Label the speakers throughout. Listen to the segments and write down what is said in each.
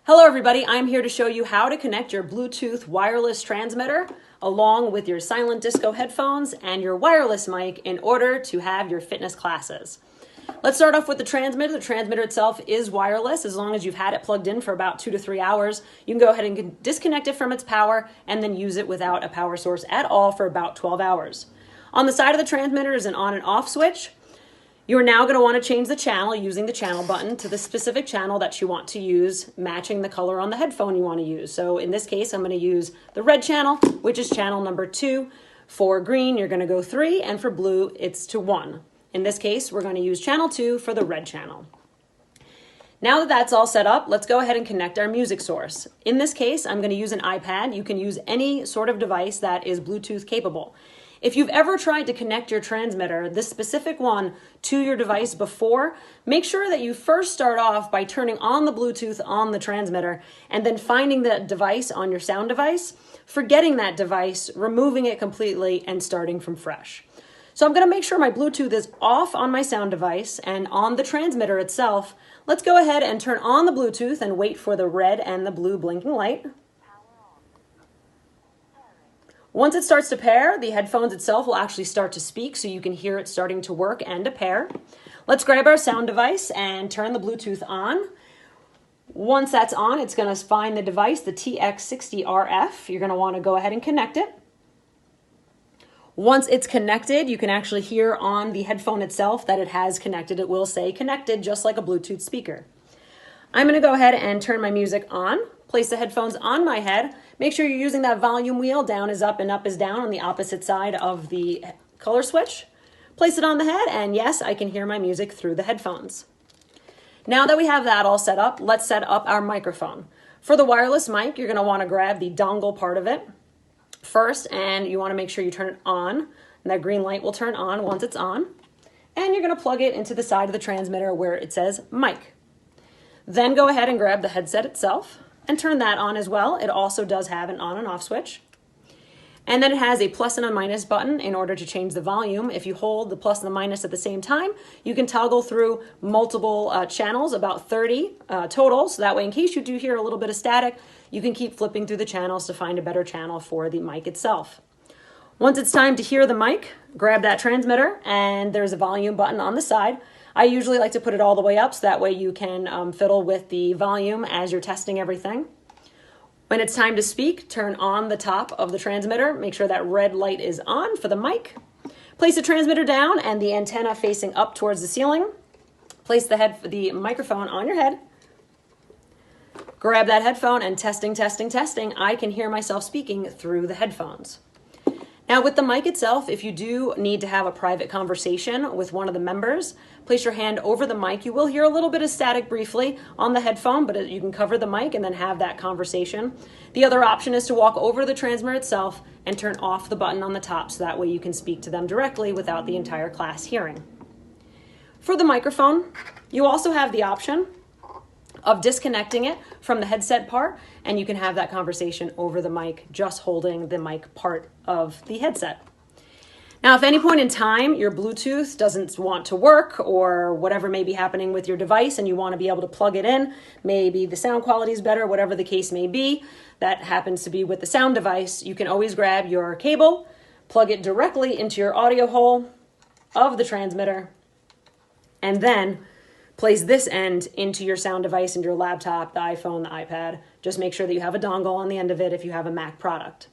Speaker 1: Hello everybody, I'm here to show you how to connect your Bluetooth wireless transmitter along with your Silent Disco headphones and your wireless mic in order to have your fitness classes. Let's start off with the transmitter. The transmitter itself is wireless. As long as you've had it plugged in for about 2 to 3 hours, you can go ahead and disconnect it from its power and then use it without a power source at all for about 12 hours. On the side of the transmitter is an on and off switch. You are now going to want to change the channel using the channel button to the specific channel that you want to use, matching the color on the headphone you want to use. So in this case, I'm going to use the red channel, which is channel number 2. For green, you're going to go 3, and for blue, it's to 1. In this case, we're going to use channel 2 for the red channel. Now that that's all set up, let's go ahead and connect our music source. In this case, I'm going to use an iPad. You can use any sort of device that is Bluetooth capable. If you've ever tried to connect your transmitter, this specific one, to your device before, make sure that you first start off by turning on the Bluetooth on the transmitter and then finding that device on your sound device, forgetting that device, removing it completely, and starting from fresh. So I'm going to make sure my Bluetooth is off on my sound device and on the transmitter itself. Let's go ahead and turn on the Bluetooth and wait for the red and the blue blinking light. Once it starts to pair, the headphones itself will actually start to speak so you can hear it starting to work and to pair. Let's grab our sound device and turn the Bluetooth on. Once that's on, it's going to find the device, the TX60RF. You're going to want to go ahead and connect it. Once it's connected, you can actually hear on the headphone itself that it has connected. It will say connected, just like a Bluetooth speaker. I'm going to go ahead and turn my music on. Place the headphones on my head. Make sure you're using that volume wheel. Down is up and up is down on the opposite side of the color switch. Place it on the head, and yes, I can hear my music through the headphones. Now that we have that all set up, let's set up our microphone. For the wireless mic, you're going to want to grab the dongle part of it first, and you want to make sure you turn it on. And that green light will turn on once it's on. And you're going to plug it into the side of the transmitter where it says mic. Then go ahead and grab the headset itself and turn that on as well. It also does have an on and off switch. And then it has a plus and a minus button in order to change the volume. If you hold the plus and the minus at the same time, you can toggle through multiple channels, about 30 total. So that way, in case you do hear a little bit of static, you can keep flipping through the channels to find a better channel for the mic itself. Once it's time to hear the mic, grab that transmitter, and there's a volume button on the side. I usually like to put it all the way up so that way you can fiddle with the volume as you're testing everything. When it's time to speak, turn on the top of the transmitter. Make sure that red light is on for the mic. Place the transmitter down and the antenna facing up towards the ceiling. Place the microphone on your head. Grab that headphone and testing. I can hear myself speaking through the headphones. Now with the mic itself, if you do need to have a private conversation with one of the members, place your hand over the mic. You will hear a little bit of static briefly on the headphone, but you can cover the mic and then have that conversation. The other option is to walk over the transmitter itself and turn off the button on the top so that way you can speak to them directly without the entire class hearing. For the microphone, you also have the option of disconnecting it from the headset part, and you can have that conversation over the mic, just holding the mic part of the headset. Now, if at any point in time your Bluetooth doesn't want to work or whatever may be happening with your device and you want to be able to plug it in, maybe the sound quality is better, whatever the case may be, that happens to be with the sound device, you can always grab your cable, plug it directly into your audio hole of the transmitter, and then place this end into your sound device, into your laptop, the iPhone, the iPad. Just make sure that you have a dongle on the end of it if you have a Mac product.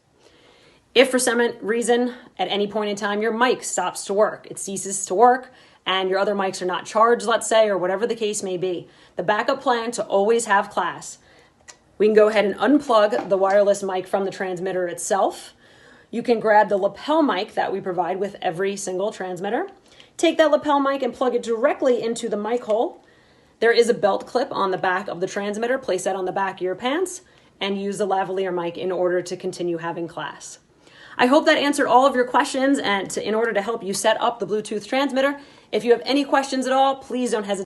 Speaker 1: If for some reason, at any point in time, your mic stops to work, it ceases to work, and your other mics are not charged, let's say, or whatever the case may be, the backup plan to always have class. We can go ahead and unplug the wireless mic from the transmitter itself. You can grab the lapel mic that we provide with every single transmitter. Take that lapel mic and plug it directly into the mic hole. There is a belt clip on the back of the transmitter. Place that on the back of your pants and use the lavalier mic in order to continue having class. I hope that answered all of your questions and in order to help you set up the Bluetooth transmitter. If you have any questions at all, please don't hesitate.